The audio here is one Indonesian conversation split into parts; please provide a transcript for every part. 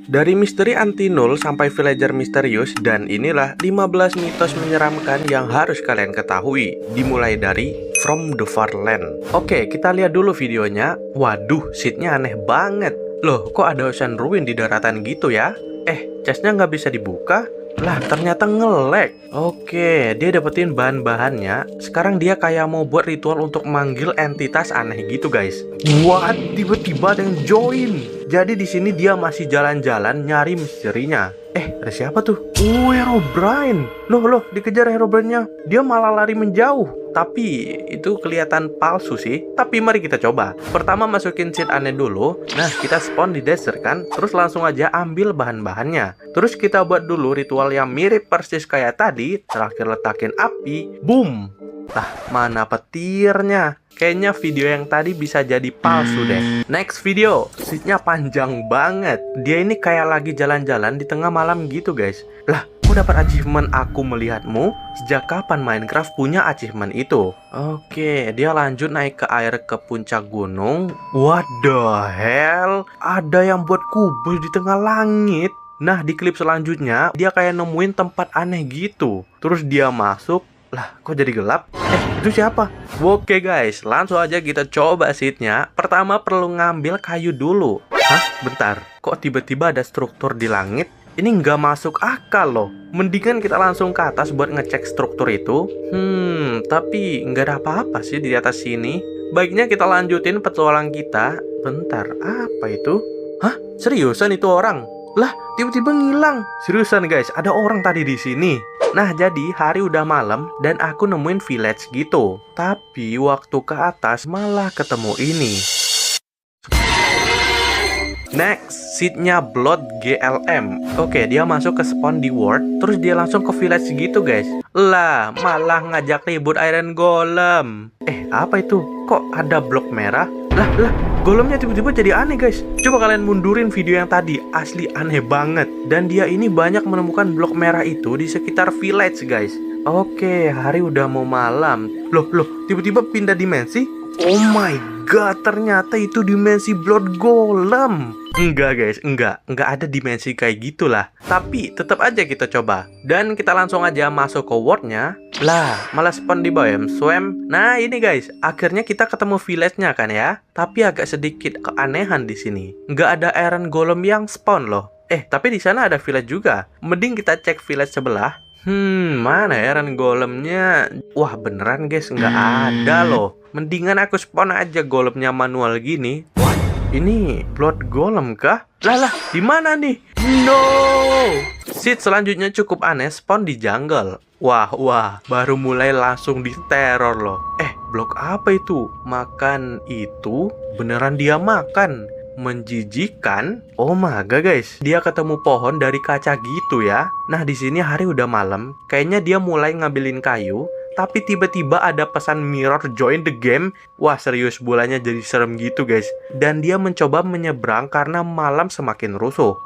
Dari misteri anti-nul sampai villager misterius, dan inilah 15 mitos menyeramkan yang harus kalian ketahui. Dimulai dari From the Farland. Oke, kita lihat dulu videonya. Waduh, seatnya aneh banget. Loh, kok ada ocean ruin di daratan gitu ya? Chestnya nggak bisa dibuka? Lah, ternyata nge-lag. Oke, dia dapetin bahan-bahannya. Sekarang dia kayak mau buat ritual untuk manggil entitas aneh gitu, guys. What? Tiba-tiba ada yang join. Jadi di sini dia masih jalan-jalan nyari misterinya. Ada siapa tuh? Oh, Herobrine. Loh, dikejar Herobrine-nya. Dia malah lari menjauh. Tapi itu kelihatan palsu sih. Tapi mari kita coba. Pertama masukin seed aneh dulu. Nah, kita spawn di desert kan. Terus langsung aja ambil bahan-bahannya. Terus kita buat dulu ritual yang mirip persis kayak tadi. Terakhir letakin api. Boom. Nah, mana petirnya? Kayaknya video yang tadi bisa jadi palsu deh. Next video, seatnya panjang banget. Dia ini kayak lagi jalan-jalan di tengah malam gitu, guys. Lah, kok dapat achievement aku melihatmu? Sejak kapan Minecraft punya achievement itu? Oke, dia lanjut naik ke air ke puncak gunung. What the hell? Ada yang buat kubus di tengah langit. Nah, di klip selanjutnya, dia kayak nemuin tempat aneh gitu. Terus dia masuk. Lah, kok jadi gelap? Itu siapa? Oke guys, langsung aja kita coba seatnya. Pertama perlu ngambil kayu dulu. Hah? Bentar, kok tiba-tiba ada struktur di langit? Ini nggak masuk akal loh. Mendingan kita langsung ke atas buat ngecek struktur itu. Tapi nggak ada apa-apa sih di atas sini. Baiknya kita lanjutin petualang kita. Bentar, apa itu? Hah? Seriusan itu orang? Lah, tiba-tiba ngilang. Seriusan guys, ada orang tadi di sini. Nah, jadi hari udah malam dan aku nemuin village gitu. Tapi waktu ke atas malah ketemu ini. Next, seatnya Blood GLM. Oke, dia masuk ke spawn di world. Terus dia langsung ke village gitu guys. Lah, malah ngajak ribut Iron Golem. Apa itu? Kok ada blok merah? Lah, golemnya tiba-tiba jadi aneh guys. Coba kalian mundurin video yang tadi. Asli aneh banget. Dan dia ini banyak menemukan blok merah itu di sekitar village guys. Oke, hari udah mau malam. Loh, tiba-tiba pindah dimensi. Oh my god, ternyata itu dimensi Blood Golem. Enggak guys, enggak ada dimensi kayak gitulah. Tapi tetap aja kita coba. Dan kita langsung aja masuk ke world-nya. Lah, malah spawn di biome swamp. Nah, ini guys, akhirnya kita ketemu village-nya kan ya. Tapi agak sedikit keanehan di sini. Enggak ada Iron Golem yang spawn loh. Tapi di sana ada village juga. Mending kita cek village sebelah. Mana Iron Golemnya? Wah, beneran guys, nggak ada loh. Mendingan aku spawn aja golemnya manual gini. Wah, ini Blood Golem kah? Lah, di mana nih? No! Seat selanjutnya cukup aneh, spawn di jungle. Wah, baru mulai langsung diteror loh. Blok apa itu? Makan itu? Beneran dia makan? Menjijikan. Oh my god guys, dia ketemu pohon dari kaca gitu ya. Nah, di sini hari udah malam. Kayaknya dia mulai ngambilin kayu. Tapi tiba-tiba ada pesan mirror join the game. Wah, serius, bolanya jadi serem gitu guys. Dan dia mencoba menyeberang karena malam semakin rusuh.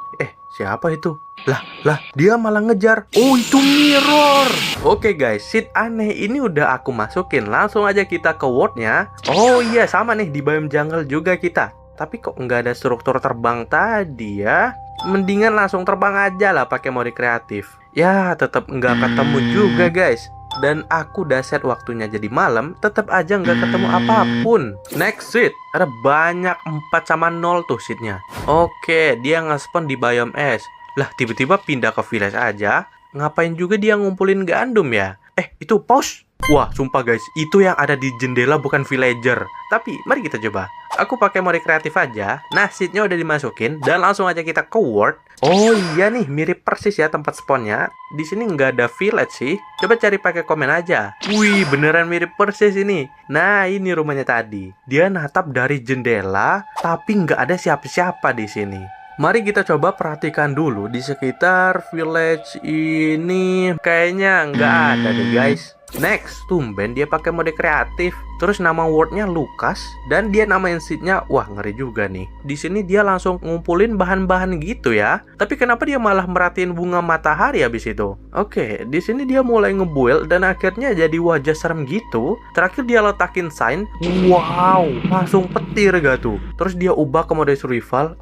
Siapa itu? Lah, dia malah ngejar. Oh, itu mirror. Oke guys, seat aneh ini udah aku masukin. Langsung aja kita ke world-nya. Oh iya, sama nih, di biome jungle juga kita. Tapi kok nggak ada struktur terbang tadi ya? Mendingan langsung terbang aja lah pakai mode kreatif. Ya, tetap nggak ketemu juga guys. Dan aku udah set waktunya jadi malam, tetap aja nggak ketemu apapun. Next seat, ada banyak 4 sama 0 tuh seatnya. Oke, dia nge-spawn di biome es. Lah, tiba-tiba pindah ke village aja. Ngapain juga dia ngumpulin gandum ya? Itu pause. Wah, sumpah guys, itu yang ada di jendela bukan villager. Tapi, mari kita coba. Aku pakai mode kreatif aja. Nah, seatnya udah dimasukin dan langsung aja kita ke world. Oh iya nih, mirip persis ya tempat spawnnya. Di sini nggak ada village sih. Coba cari pakai komen aja. Wih, beneran mirip persis ini. Nah, ini rumahnya tadi. Dia natap dari jendela, tapi nggak ada siapa-siapa di sini. Mari kita coba perhatikan dulu di sekitar village ini. Kayaknya nggak ada deh guys. Next, tumben dia pakai mode kreatif. Terus nama wordnya Lucas dan dia namain seatnya, wah ngeri juga nih. Di sini dia langsung ngumpulin bahan-bahan gitu ya. Tapi kenapa dia malah merhatiin bunga matahari habis itu? Oke, di sini dia mulai ngebuild dan akhirnya jadi wajah serem gitu. Terakhir dia letakin sign, wow, langsung petir gak tuh. Terus dia ubah ke mode survival.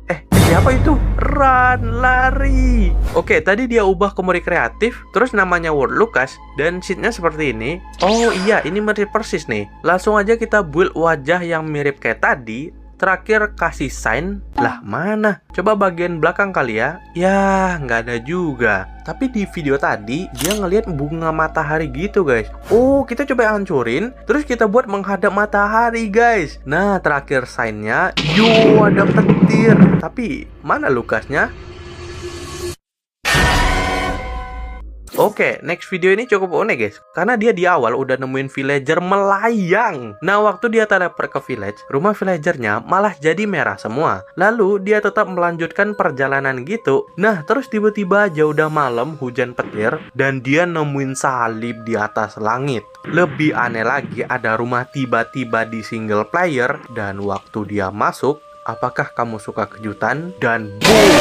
Siapa itu? Run, lari. Oke, tadi dia ubah ke mode kreatif, terus namanya World Lucas, dan sheetnya seperti ini. Oh iya, ini mirip persis nih. Langsung aja kita build wajah yang mirip kayak tadi. Terakhir kasih sign. Lah mana? Coba bagian belakang kali ya. Ya, nggak ada juga. Tapi di video tadi dia ngelihat bunga matahari gitu guys. Oh, kita coba hancurin. Terus kita buat menghadap matahari guys. Nah, terakhir signnya. Yo, ada petir. Tapi mana Lucasnya? Oke, next video ini cukup unik guys. Karena dia di awal udah nemuin villager melayang. Nah, waktu dia teleport ke village, rumah villagernya malah jadi merah semua. Lalu dia tetap melanjutkan perjalanan gitu. Nah, terus tiba-tiba aja udah malam, hujan petir, dan dia nemuin salib di atas langit. Lebih aneh lagi, ada rumah tiba-tiba di single player. Dan waktu dia masuk, apakah kamu suka kejutan? Dan boom!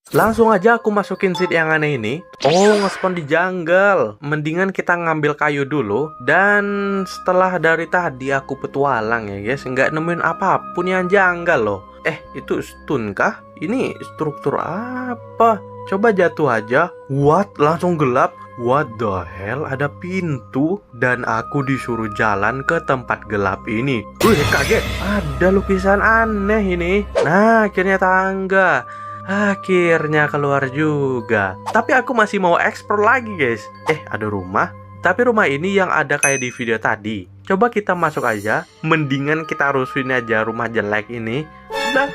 Langsung aja aku masukin seed yang aneh ini. Oh, nge-spawn di jungle. Mendingan kita ngambil kayu dulu. Dan setelah dari tadi aku petualang ya guys, nggak nemuin apapun yang janggal loh. Itu stun kah? Ini struktur apa? Coba jatuh aja. What? Langsung gelap. What the hell? Ada pintu. Dan aku disuruh jalan ke tempat gelap ini. Wih, kaget. Ada lukisan aneh ini. Nah, akhirnya tangga. Akhirnya keluar juga. Tapi aku masih mau explore lagi guys. Ada rumah. Tapi rumah ini yang ada kayak di video tadi. Coba kita masuk aja. Mendingan kita rusuhin aja rumah jelek ini. No,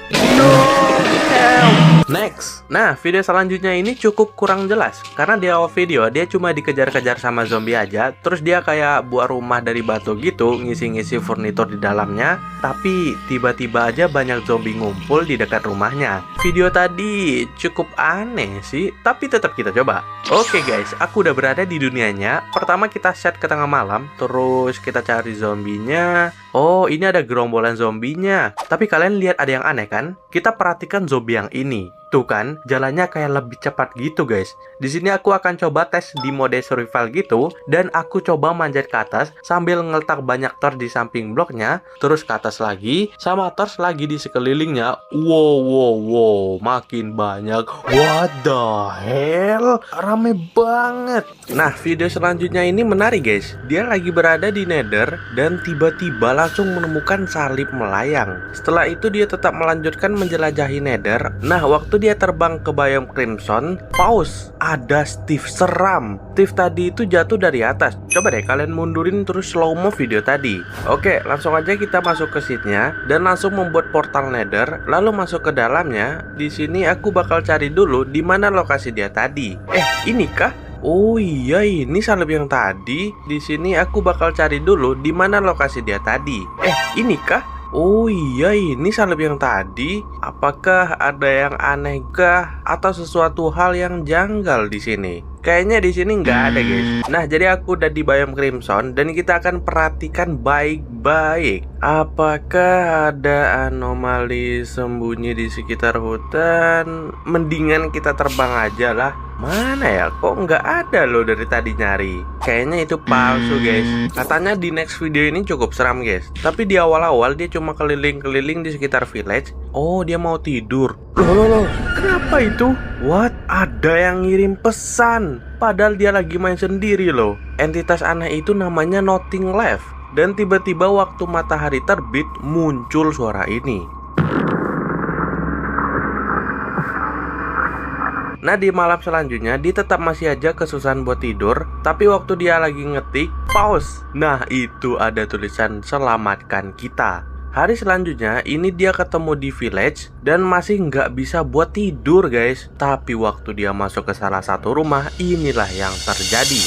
next. Nah, video selanjutnya ini cukup kurang jelas. Karena di awal video dia cuma dikejar-kejar sama zombie aja. Terus dia kayak buat rumah dari batu gitu, ngisi-ngisi furnitur di dalamnya. Tapi tiba-tiba aja banyak zombie ngumpul di dekat rumahnya. Video tadi cukup aneh sih, tapi tetap kita coba. Oke guys, aku udah berada di dunianya. Pertama kita set ke tengah malam. Terus kita cari zombinya. Oh, ini ada gerombolan zombinya. Tapi kalian lihat ada yang aneh kan? Kita perhatikan zombie yang ini. Tuh kan, jalannya kayak lebih cepat gitu guys. Di sini aku akan coba tes di mode survival gitu. Dan aku coba manjat ke atas sambil ngeletak banyak torch di samping bloknya. Terus ke atas lagi, sama torch lagi di sekelilingnya. Wow, makin banyak. What the hell? Rame banget. Nah, video selanjutnya ini menarik guys. Dia lagi berada di nether dan tiba-tiba langsung menemukan salib melayang. Setelah itu dia tetap melanjutkan menjelajahi nether. Nah, waktu dia terbang ke biome Crimson, pause, ada Steve seram. Steve tadi itu jatuh dari atas. Coba deh kalian mundurin terus slow mo video tadi. Oke, langsung aja kita masuk ke seatnya dan langsung membuat portal nether, lalu masuk ke dalamnya. Di sini aku bakal cari dulu di mana lokasi dia tadi. Ini kah? Oh iya, ini salib yang tadi. Di sini aku bakal cari dulu di mana lokasi dia tadi. Ini kah? Oh iya, ini salib yang tadi. Apakah ada yang aneh kah atau sesuatu hal yang janggal di sini? Kayaknya di sini nggak ada guys. Nah, jadi aku udah di biome Crimson dan kita akan perhatikan baik-baik. Apakah ada anomali sembunyi di sekitar hutan? Mendingan kita terbang aja lah. Mana ya? Kok nggak ada loh dari tadi nyari? Kayaknya itu palsu guys. Katanya di next video ini cukup seram guys. Tapi di awal-awal dia cuma keliling-keliling di sekitar village. Oh, dia mau tidur. Loh, kenapa itu? What? Ada yang ngirim pesan. Padahal dia lagi main sendiri loh. Entitas aneh itu namanya Nothing Left. Dan tiba-tiba waktu matahari terbit muncul suara ini. Nah, di malam selanjutnya dia tetap masih aja kesusahan buat tidur. Tapi waktu dia lagi ngetik, pause. Nah, itu ada tulisan selamatkan kita. Hari selanjutnya ini dia ketemu di village dan masih nggak bisa buat tidur guys. Tapi waktu dia masuk ke salah satu rumah, inilah yang terjadi.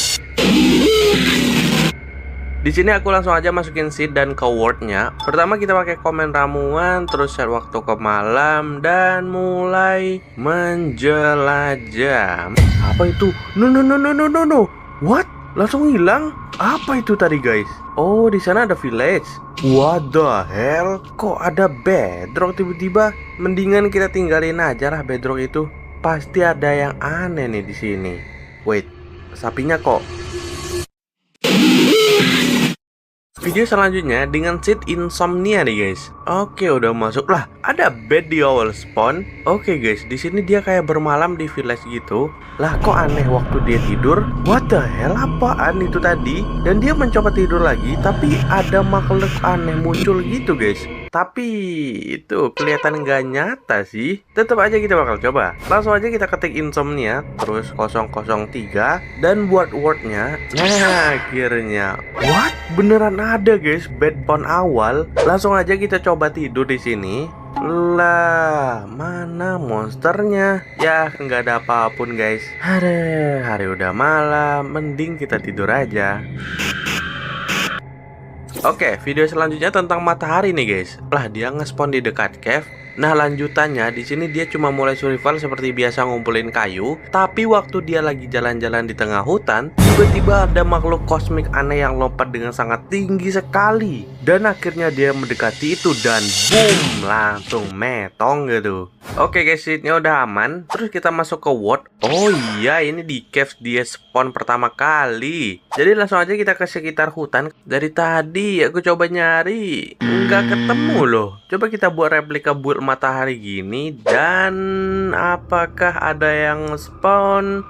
Di Di sini aku langsung aja masukin seed dan keywordnya. Pertama kita pakai komen ramuan, terus set waktu ke malam dan mulai menjelajah. Apa itu? No. What? Langsung hilang? Apa itu tadi guys? Oh, di sana ada village. What the hell? Kok ada bedrock tiba-tiba? Mendingan kita tinggalin aja lah bedrock itu. Pasti ada yang aneh nih di sini. Wait, sapinya kok. Video selanjutnya dengan seed insomnia nih guys. Oke, udah masuk lah. Ada bed di awal spawn. Oke guys, di sini dia kayak bermalam di village gitu. Lah kok aneh waktu dia tidur? What the hell, apaan itu tadi? Dan dia mencoba tidur lagi, tapi ada makhluk aneh muncul gitu guys. Tapi itu kelihatan nggak nyata sih. Tetap aja kita bakal coba. Langsung aja kita ketik insomnia, terus 003 dan buat wordnya. Nah akhirnya, what? Beneran ada guys bed spawn awal. Langsung aja kita coba tidur di sini. Lah, mana monsternya? Ya, nggak ada apapun guys. Hari udah malam, mending kita tidur aja. Oke, video selanjutnya tentang matahari nih guys. Lah, dia nge-spawn di dekat cave. Nah, lanjutannya di sini dia cuma mulai survival seperti biasa ngumpulin kayu, tapi waktu dia lagi jalan-jalan di tengah hutan, tiba-tiba ada makhluk kosmik aneh yang lompat dengan sangat tinggi sekali. Dan akhirnya dia mendekati itu dan boom, langsung metong gitu. Oke guys, seednya udah aman. Terus kita masuk ke world. Oh iya, ini di cave dia spawn pertama kali. Jadi langsung aja kita ke sekitar hutan. Dari tadi aku coba nyari, nggak ketemu loh. Coba kita buat replika build matahari gini. Dan apakah ada yang spawn?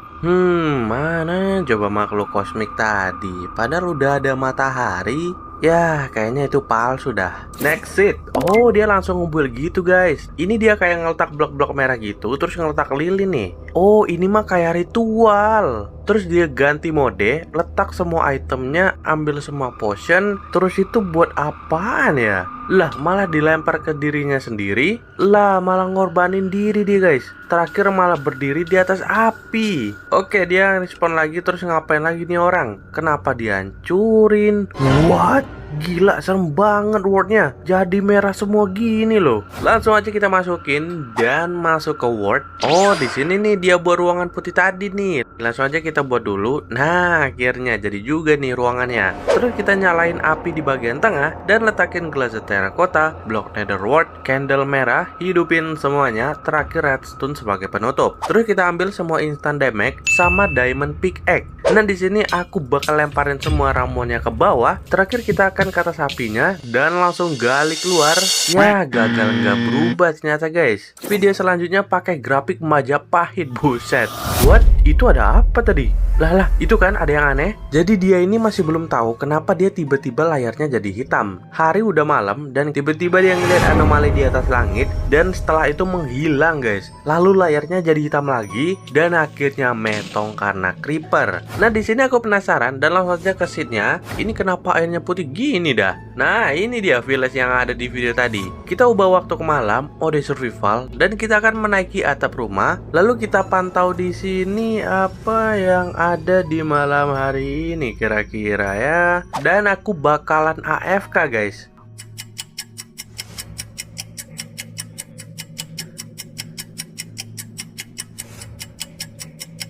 Mana coba makhluk kosmik tadi? Padahal udah ada matahari. Ya, kayaknya itu palsu dah. Next seed. Oh, dia langsung ngumpul gitu guys. Ini dia kayak ngeletak blok-blok merah gitu, terus ngeletak lilin nih. Oh, ini mah kayak ritual. Terus dia ganti mode, letak semua itemnya, ambil semua potion. Terus itu buat apaan ya? Lah, malah dilempar ke dirinya sendiri. Lah, malah ngorbanin diri dia guys. Terakhir malah berdiri di atas api. Oke, dia respon lagi, terus ngapain lagi nih orang? Kenapa dihancurin? What? Gila, serem banget wordnya. Jadi merah semua gini loh. Langsung aja kita masukin dan masuk ke word. Oh, di sini nih dia buat ruangan putih tadi nih. Langsung aja kita buat dulu. Nah, akhirnya jadi juga nih ruangannya. Terus kita nyalain api di bagian tengah dan letakin gelas terracotta, blok netherwort, candle merah, hidupin semuanya. Terakhir redstone sebagai penutup. Terus kita ambil semua instant damage sama diamond pickaxe. Nah, di sini aku bakal lemparin semua ramuannya ke bawah. Terakhir kita akan ke atas apinya dan langsung gali keluar. Ya, gagal nggak berubah ternyata guys. Video selanjutnya pakai grafik Majapahit. Buset. What? Itu ada apa tadi? Lah, itu kan ada yang aneh. Jadi dia ini masih belum tahu kenapa dia tiba-tiba layarnya jadi hitam. Hari udah malam dan tiba-tiba dia ngeliat anomali di atas langit dan setelah itu menghilang guys. Lalu layarnya jadi hitam lagi dan akhirnya metong karena creeper. Nah, di sini aku penasaran dan langsung aja ke seednya. Ini kenapa airnya putih gini dah? Nah, ini dia village yang ada di video tadi. Kita ubah waktu ke malam, mode survival, dan kita akan menaiki atap rumah. Lalu kita pantau di sini apa yang ada di malam hari ini kira-kira ya. Dan aku bakalan AFK guys.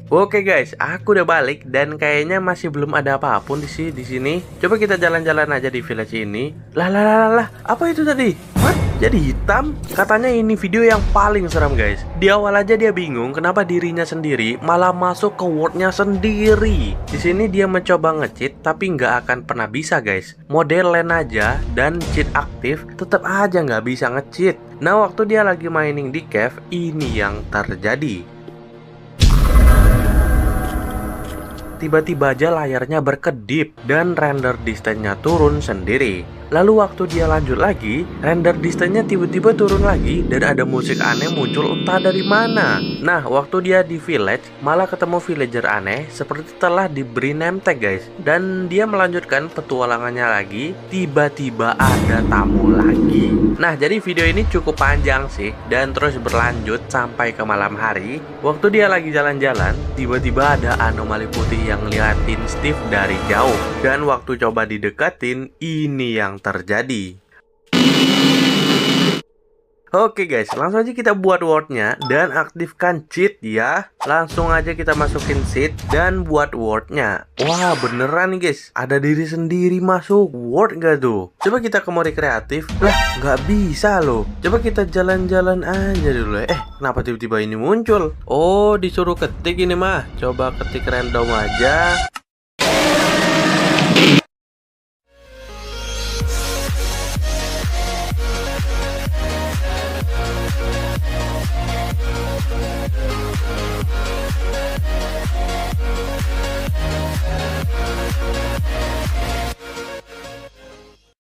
Oke guys, aku udah balik dan kayaknya masih belum ada apapun di sini. Coba kita jalan-jalan aja di village ini. Lah, apa itu tadi? What? Jadi hitam? Katanya ini video yang paling seram guys. Di awal aja dia bingung kenapa dirinya sendiri malah masuk ke worldnya sendiri. Di sini dia mencoba nge-cheat tapi nggak akan pernah bisa guys. Mode LAN aja dan cheat aktif tetap aja nggak bisa nge-cheat. Nah, waktu dia lagi mining di cave, ini yang terjadi. Tiba-tiba aja layarnya berkedip dan render distance-nya turun sendiri. Lalu waktu dia lanjut lagi, render distance-nya tiba-tiba turun lagi dan ada musik aneh muncul entah dari mana. Nah, waktu dia di village, malah ketemu villager aneh seperti telah diberi name tag guys. Dan dia melanjutkan petualangannya lagi, tiba-tiba ada tamu lagi. Nah, jadi video ini cukup panjang sih dan terus berlanjut sampai ke malam hari. Waktu dia lagi jalan-jalan, tiba-tiba ada anomali putih yang ngeliatin Steve dari jauh. Dan waktu coba dideketin, ini yang terjadi. Oke guys, langsung aja kita buat wordnya dan aktifkan cheat ya. Langsung aja kita masukin cheat dan buat wordnya. Wah beneran nih guys, ada diri sendiri masuk word gak tuh? Coba kita ke mode kreatif. Lah nggak bisa loh. Coba kita jalan-jalan aja dulu. Kenapa tiba-tiba ini muncul? Oh disuruh ketik ini mah. Coba ketik random aja.